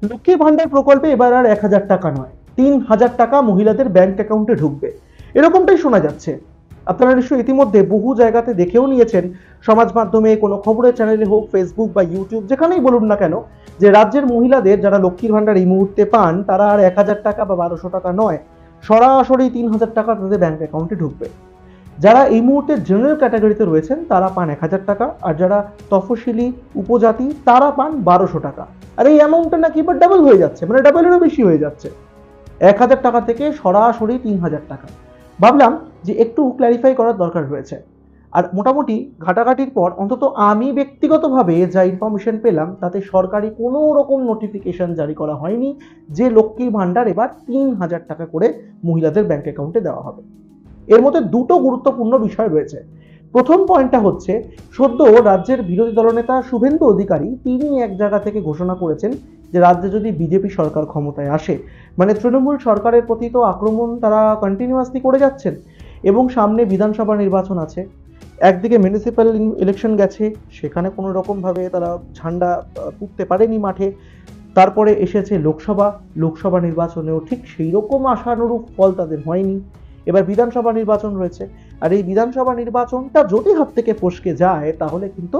লক্ষ্মীর ভান্ডার প্রকল্পে এবার আর 1,000 টাকা নয়, 3,000 টাকা মহিলাদের ব্যাংক অ্যাকাউন্টে ঢুকবে, এরকমটাই শোনা যাচ্ছে। আপনারা নিশ্চয়ই ইতিমধ্যে বহু জায়গাতে দেখেও নিয়েছেন, সমাজ মাধ্যমে, কোনো খবরের চ্যানেলে হোক, ফেসবুক বা ইউটিউব যেখানেই বলুন না কেন, যে রাজ্যের মহিলাদের যারা লক্ষ্মীর ভান্ডার এই মুহূর্তে পান তারা আর 1,000 টাকা বা 1,200 টাকা নয়, সরাসরি 3,000 টাকা তাদের ব্যাংক অ্যাকাউন্টে ঢুকবে। যারা এই মুহূর্তে জেনারেল ক্যাটাগরিতে রয়েছেন তারা পান 1,000 টাকা, আর যারা তফসিলি উপজাতি তারা পান 1,200 টাকা। আর এই অ্যামাউন্টটা নাকি এবার ডাবল হয়ে যাচ্ছে, মানে ডাবলেরও বেশি হয়ে যাচ্ছে, 1,000 টাকা থেকে সরাসরি 3,000 টাকা। ভাবলাম যে একটু ক্ল্যারিফাই করার দরকার রয়েছে। আর মোটামুটি ঘাটাঘাটির পর অন্তত আমি ব্যক্তিগতভাবে যা ইনফরমেশন পেলাম তাতে সরকারি কোনো রকম নোটিফিকেশন জারি করা হয়নি যে লক্ষ্মীর ভান্ডার এবার 3,000 টাকা করে মহিলাদের ব্যাংক অ্যাকাউন্টে দেওয়া হবে। এর মধ্যে দুটো গুরুত্বপূর্ণ বিষয় রয়েছে। প্রথম পয়েন্টটা হচ্ছে, সদ্য রাজ্যের বিরোধী দলনেতা শুভেন্দু অধিকারী তিনি এক জায়গা থেকে ঘোষণা করেছেন যে রাজ্যে যদি বিজেপি সরকার ক্ষমতায় আসে, মানে তৃণমূল সরকারের প্রতি তো আক্রমণ তারা কন্টিনিউয়াসলি করে যাচ্ছেন, এবং সামনে বিধানসভা নির্বাচন আছে, একদিকে মিউনিসিপ্যাল ইলেকশন গেছে, সেখানে কোনো রকমভাবে তারা ঝান্ডা পুঁততে পারেনি মাঠে, তারপরে এসেছে লোকসভা নির্বাচনেও ঠিক সেই রকম আশানুরূপ ফল তাদের হয়নি, এবার বিধানসভা নির্বাচন রয়েছে। আর এই বিধানসভা নির্বাচনটা যদি হাত থেকে ফসকে যায় তাহলে কিন্তু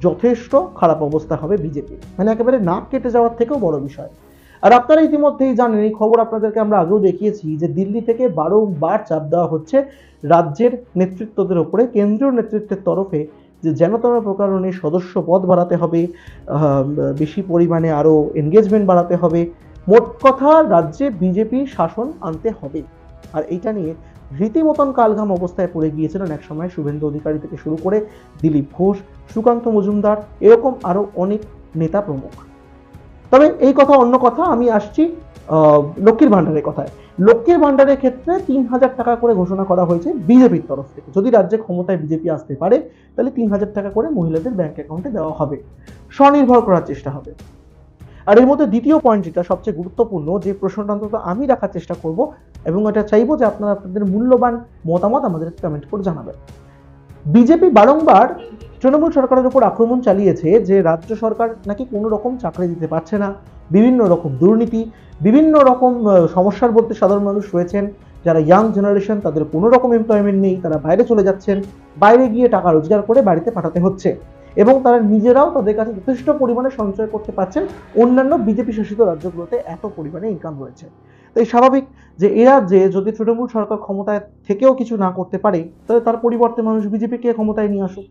যথেষ্ট খারাপ অবস্থা হবে বিজেপি, মানে একেবারে নাক কেটে যাওয়ার থেকেও বড় বিষয়। আর আপনারা ইতিমধ্যেই জানেন, এই খবর আপনাদেরকে আমরা আগেও দেখিয়েছি, যে দিল্লি থেকে বারংবার চাপ দেওয়া হচ্ছে রাজ্যের নেতৃত্বদের ওপরে, কেন্দ্রীয় নেতৃত্বের তরফে, যে যেন তেন প্রকারণে সদস্য পদ বাড়াতে হবে, বেশি পরিমাণে আরও এনগেজমেন্ট বাড়াতে হবে, মোট কথা রাজ্যে বিজেপি শাসন আনতে হবে। আর এইটা নিয়ে রীতিমতন কালঘাম অবস্থায় পড়ে গিয়েছিলেন একসময় শুভেন্দু অধিকারী থেকে শুরু করে দিলীপ ঘোষ, সুকান্ত মজুমদার, এরকম আরো অনেক নেতা প্রমুখ। তবে এই কথা অন্য কথা, আমি আসছি লক্ষ্মীর ভান্ডারের কথায়। লক্ষ্মীর ভান্ডারের ক্ষেত্রে 3,000 টাকা করে ঘোষণা করা হয়েছে বিজেপির তরফ থেকে। যদি রাজ্যে ক্ষমতায় বিজেপি আসতে পারে তাহলে 3,000 টাকা করে মহিলাদের ব্যাংক অ্যাকাউন্টে দেওয়া হবে, স্বনির্ভর করার চেষ্টা হবে। আর এর মধ্যে দ্বিতীয় পয়েন্ট যেটা সবচেয়ে গুরুত্বপূর্ণ, যে প্রশ্নটা অন্তত আমি রাখার চেষ্টা করব, এবং এটা চাইবো যে আপনারা আপনাদের মূল্যবান মতামত আমাদের কমেন্ট করে জানাবেন। বিজেপি বারংবার তৃণমূল সরকারের উপর আক্রমণ চালিয়েছে যে রাজ্য সরকার নাকি কোনো রকম চাকরি দিতে পারছে না, বিভিন্ন রকম দুর্নীতি, বিভিন্ন রকম সমস্যার মধ্যে সাধারণ মানুষ রয়েছেন, যারা ইয়াং জেনারেশন তাদের কোনো রকম এমপ্লয়মেন্ট নেই, তারা বাইরে চলে যাচ্ছেন, বাইরে গিয়ে টাকা রোজগার করে বাড়িতে পাঠাতে হচ্ছে, এবং তারা নিজেরাও তাদের কাছে যথেষ্ট পরিমাণে সঞ্চয় করতে পারছেন, অন্যান্য বিজেপি শাসিত রাজ্যগুলোতে এত পরিমাণে ইনকাম রয়েছে। তাই স্বাভাবিক যে এ রাজ্যে যদি তৃণমূল সরকার ক্ষমতায় থেকেও কিছু না করতে পারে তাহলে তার পরিবর্তে মানুষ বিজেপিকে ক্ষমতায় নিয়ে আসুক।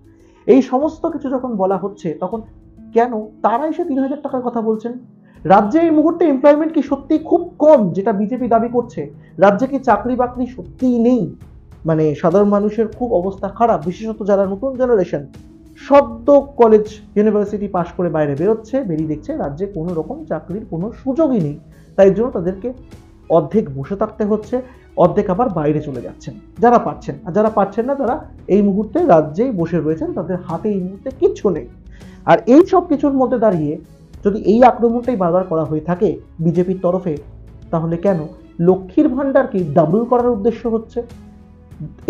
এই সমস্ত কিছু যখন বলা হচ্ছে তখন কেন তারা এসে 3,000 টাকার কথা বলছেন? রাজ্যে এই মুহূর্তে এমপ্লয়মেন্ট কি সত্যি খুব কম, যেটা বিজেপি দাবি করছে? রাজ্যে কি চাকরি বাকরি সত্যিই নেই? মানে সাধারণ মানুষের খুব অবস্থা খারাপ, বিশেষত যারা নতুন জেনারেশন সদ্য কলেজ ইউনিভার্সিটি পাশ করে বাইরে বেরোচ্ছে, বেরিয়ে দেখছে রাজ্যে কোনো রকম চাকরির কোনো সুযোগই নেই, তাই জন্য তাদেরকে অর্ধেক বসে থাকতে হচ্ছে, অর্ধেক আবার বাইরে চলে যাচ্ছেন যারা পাচ্ছেন, আর যারা পাচ্ছেন না তারা এই মুহূর্তে রাজ্যেই বসে রয়েছেন, তাদের হাতে এই মুহূর্তে কিচ্ছু নেই। আর এই সব কিছুর মধ্যে দাঁড়িয়ে যদি এই আক্রমণটাই বারবার করা হয়ে থাকে বিজেপির তরফে, তাহলে কেন লক্ষ্মীর ভান্ডারকে ডাবল করার উদ্দেশ্য হচ্ছে?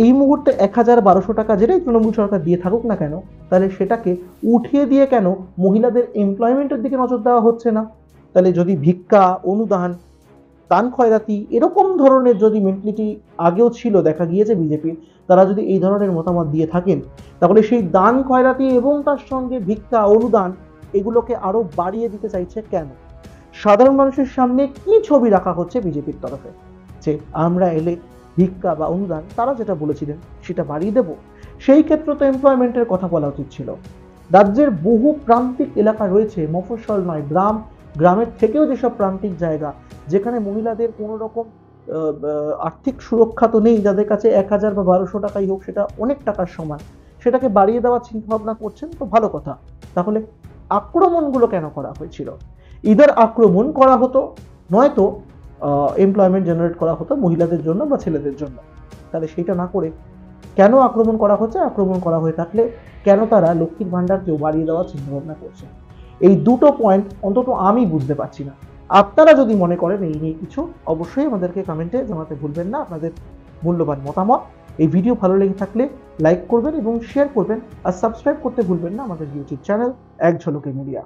এই মুহূর্তে 1,000-1,200 টাকা যেটাই তৃণমূল সরকার দিয়ে থাকুক না কেন, তাহলে সেটাকে উঠিয়ে দিয়ে কেন মহিলাদের এমপ্লয়মেন্টের দিকে নজর দেওয়া হচ্ছে না? তাহলে যদি ভিক্ষা, অনুদান, দান খয়রাতি এরকম ধরনের যদি মেন্টালিটি আগেও ছিল, দেখা গিয়েছে বিজেপির, তারা যদি এই ধরনের মতামত দিয়ে থাকেন, তাহলে সেই দান খয়রাতি এবং তার সঙ্গে ভিক্ষা, অনুদান এগুলোকে আরো বাড়িয়ে দিতে চাইছে কেন? সাধারণ মানুষের সামনে কি ছবি রাখা হচ্ছে বিজেপির তরফে, যে আমরা এলে ভিক্ষা বা অনুদান তারা যেটা বলেছিলেন সেটা বাড়িয়ে দেব? সেই ক্ষেত্রে তো এমপ্লয়মেন্টের কথা বলা উচিত ছিল। রাজ্যের বহু প্রান্তিক এলাকা রয়েছে, মফস্বল নয়, গ্রামের থেকেও যেসব প্রান্তিক জায়গা যেখানে মহিলাদের কোনো রকম আর্থিক সুরক্ষা তো নেই, যাদের কাছে 1,000 বা 1,200 টাকাই হোক সেটা অনেক টাকার সমান, সেটাকে বাড়িয়ে দেওয়ার চিন্তা ভাবনা করছেন তো ভালো কথা। তাহলে আক্রমণগুলো কেন করা হয়েছিল? ইদার আক্রমণ করা হতো, নয়তো এমপ্লয়মেন্ট জেনারেট করা হতো মহিলাদের জন্য বা ছেলেদের জন্য। তাহলে সেইটা না করে কেন আক্রমণ করা হচ্ছে? আক্রমণ করা হয়ে থাকলে কেন তারা লক্ষ্মীর ভান্ডারকেও বাড়িয়ে দেওয়ার চিন্তা ভাবনা করছে? এই দুটো পয়েন্ট অন্তত আমি বুঝতে পারছি না। আপনারা যদি মনে করেন এই নিয়ে কিছু, অবশ্যই আমাদেরকে কমেন্টে জানাতে ভুলবেন না আপনাদের মূল্যবান মতামত। এই ভিডিও ভালো লেগে থাকলে লাইক করবেন এবং শেয়ার করবেন, আর সাবস্ক্রাইব করতে ভুলবেন না আমাদের ইউটিউব চ্যানেল এক ঝলকে মিডিয়া।